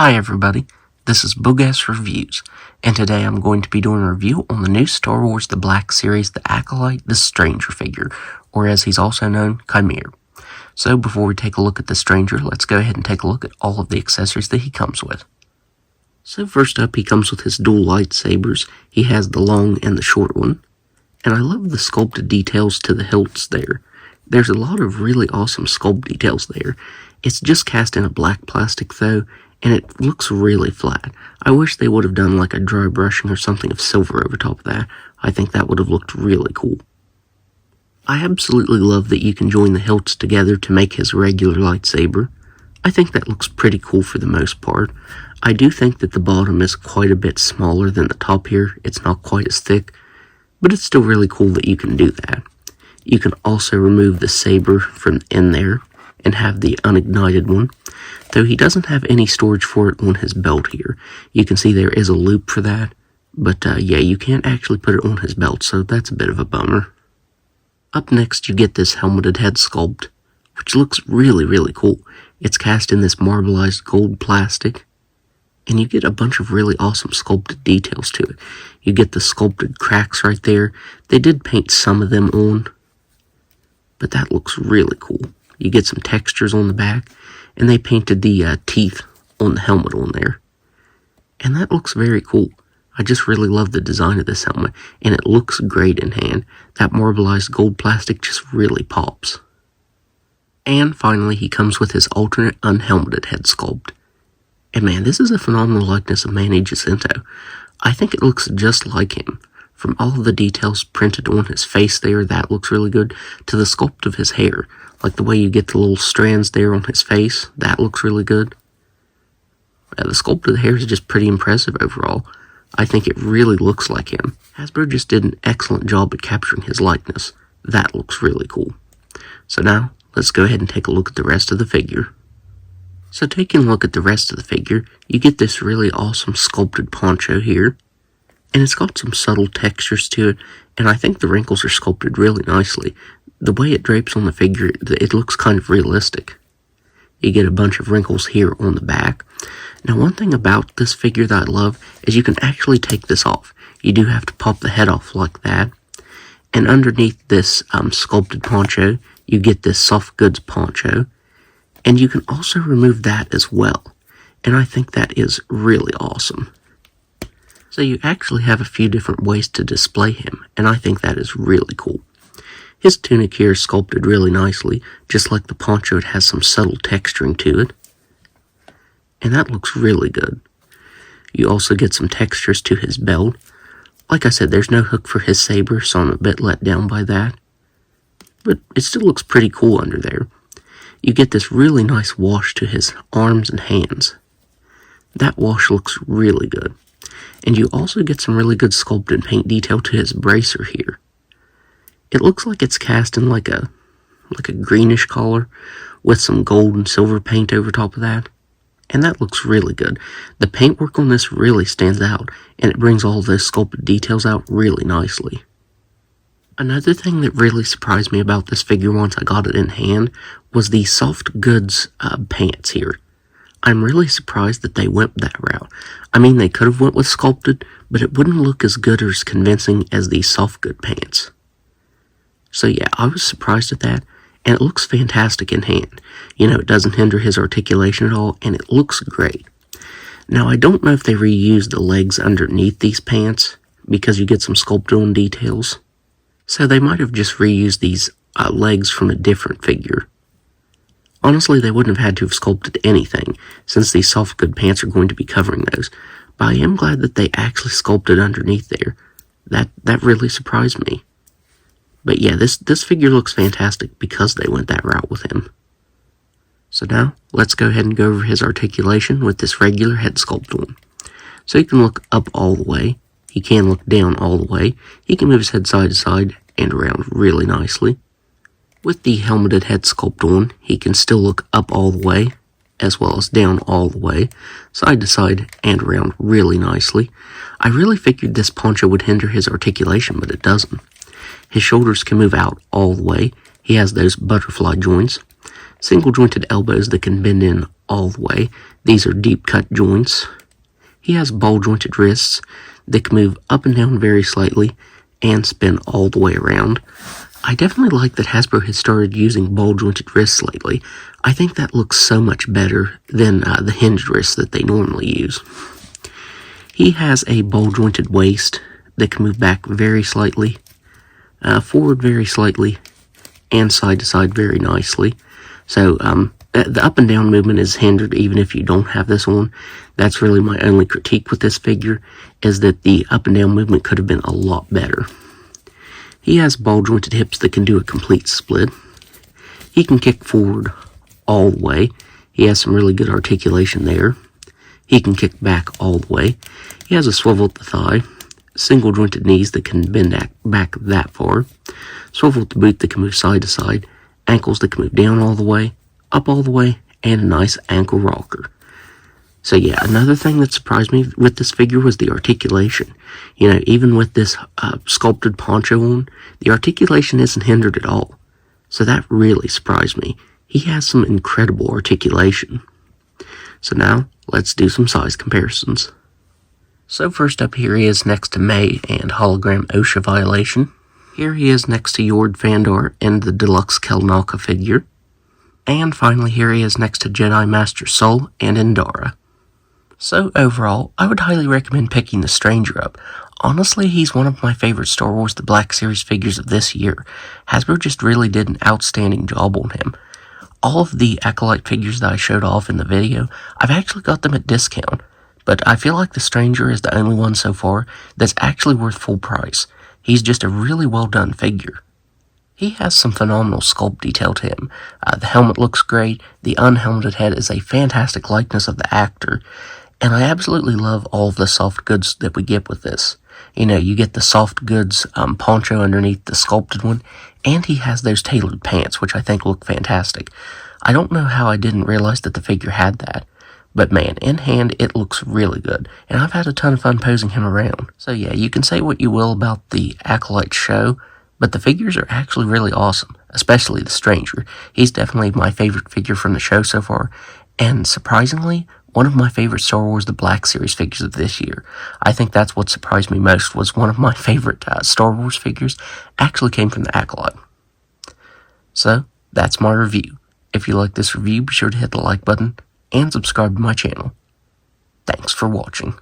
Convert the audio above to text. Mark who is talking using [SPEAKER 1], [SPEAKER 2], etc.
[SPEAKER 1] Hi everybody, this is Boogass Reviews, and today I'm going to be doing a review on the new Star Wars The Black Series, the Acolyte, the Stranger figure, or as he's also known, Qimir. So before we take a look at the Stranger, let's go ahead and take a look at all of the accessories that he comes with. So first up, he comes with his dual lightsabers. He has the long and the short one, and I love the sculpted details to the hilts there. There's a lot of really awesome sculpt details there. It's just cast in a black plastic though, and it looks really flat. I wish they would have done like a dry brushing or something of silver over top of that. I think that would have looked really cool. I absolutely love that you can join the hilts together to make his regular lightsaber. I think that looks pretty cool for the most part. I do think that the bottom is quite a bit smaller than the top here. It's not quite as thick, but it's still really cool that you can do that. You can also remove the saber from in there and have the unignited one, though he doesn't have any storage for it on his belt here. You can see there is a loop for that, but yeah, you can't actually put it on his belt, so that's a bit of a bummer. Up next, you get this helmeted head sculpt, which looks really cool. It's cast in this marbleized gold plastic, and you get a bunch of really awesome sculpted details to it. You get the sculpted cracks right there. They did paint some of them on, but that looks really cool. You get some textures on the back, and they painted the teeth on the helmet on there. And that looks very cool. I just really love the design of this helmet, and it looks great in hand. That marbleized gold plastic just really pops. And finally, he comes with his alternate unhelmeted head sculpt. And man, this is a phenomenal likeness of Manny Jacinto. I think it looks just like him. From all of the details printed on his face there, that looks really good, to the sculpt of his hair. Like the way you get the little strands there on his face, that looks really good. The sculpt of the hair is just pretty impressive overall. I think it really looks like him. Hasbro just did an excellent job at capturing his likeness. That looks really cool. So now, let's go ahead and take a look at the rest of the figure. So taking a look at the rest of the figure, you get this really awesome sculpted poncho here. And it's got some subtle textures to it, and I think the wrinkles are sculpted really nicely. The way it drapes on the figure, it looks kind of realistic. You get a bunch of wrinkles here on the back. Now, one thing about this figure that I love is you can actually take this off. You do have to pop the head off like that. And underneath this sculpted poncho, you get this soft goods poncho. And you can also remove that as well. And I think that is really awesome. So you actually have a few different ways to display him, and I think that is really cool. His tunic here is sculpted really nicely, just like the poncho. It has some subtle texturing to it, and that looks really good. You also get some textures to his belt. Like I said, there's no hook for his saber, so I'm a bit let down by that, but it still looks pretty cool under there. You get this really nice wash to his arms and hands. That wash looks really good. And you also get some really good sculpted paint detail to his bracer here. It looks like it's cast in like a greenish color with some gold and silver paint over top of that. And that looks really good. The paintwork on this really stands out, and it brings all those sculpted details out really nicely. Another thing that really surprised me about this figure once I got it in hand was the soft goods pants here. I'm really surprised that they went that route. I mean, they could have went with sculpted, but it wouldn't look as good or as convincing as the soft good pants. So yeah, I was surprised at that, and it looks fantastic in hand. You know, it doesn't hinder his articulation at all, and it looks great. Now, I don't know if they reused the legs underneath these pants, because you get some sculpted on details. So they might have just reused these legs from a different figure. Honestly, they wouldn't have had to have sculpted anything, since these soft good pants are going to be covering those. But I am glad that they actually sculpted underneath there. That really surprised me. But yeah, this figure looks fantastic because they went that route with him. So now, let's go ahead and go over his articulation with this regular head sculpt on. So he can look up all the way. He can look down all the way. He can move his head side to side and around really nicely. With the helmeted head sculpt on, he can still look up all the way, as well as down all the way, side to side and around really nicely. I really figured this poncho would hinder his articulation, but it doesn't. His shoulders can move out all the way. He has those butterfly joints. Single jointed elbows that can bend in all the way. These are deep cut joints. He has ball jointed wrists that can move up and down very slightly and spin all the way around. I definitely like that Hasbro has started using ball jointed wrists lately. I think that looks so much better than the hinged wrists that they normally use. He has a ball jointed waist that can move back very slightly, forward very slightly, and side to side very nicely. So the up and down movement is hindered even if you don't have this on. That's really my only critique with this figure, is that the up and down movement could have been a lot better. He has ball jointed hips that can do a complete split. He can kick forward all the way. He has some really good articulation there. He can kick back all the way. He has a swivel at the thigh, single jointed knees that can bend back that far, swivel at the boot that can move side to side, ankles that can move down all the way, up all the way, and a nice ankle rocker. So yeah, another thing that surprised me with this figure was the articulation. You know, even with this sculpted poncho on, the articulation isn't hindered at all. So that really surprised me. He has some incredible articulation. So now, let's do some size comparisons. So first up, here he is next to May and Hologram OSHA Violation. Here he is next to Jord Fandor and the Deluxe Kelnalka figure. And finally, here he is next to Jedi Master Soul and Endara. So overall, I would highly recommend picking the Stranger up. Honestly, he's one of my favorite Star Wars The Black Series figures of this year. Hasbro just really did an outstanding job on him. All of the Acolyte figures that I showed off in the video, I've actually got them at discount. But I feel like the Stranger is the only one so far that's actually worth full price. He's just a really well done figure. He has some phenomenal sculpt detail to him. The helmet looks great, the unhelmeted head is a fantastic likeness of the actor, and I absolutely love all of the soft goods that we get with this. You know, you get the soft goods poncho underneath the sculpted one, and he has those tailored pants, which I think look fantastic. I don't know how I didn't realize that the figure had that, but man, in hand, it looks really good, and I've had a ton of fun posing him around. So yeah, you can say what you will about the Acolyte show, but the figures are actually really awesome, especially the Stranger. He's definitely my favorite figure from the show so far, and surprisingly, one of my favorite Star Wars The Black Series figures of this year. I think that's what surprised me most, was one of my favorite Star Wars figures actually came from the Acolyte. So, that's my review. If you like this review, be sure to hit the like button and subscribe to my channel. Thanks for watching.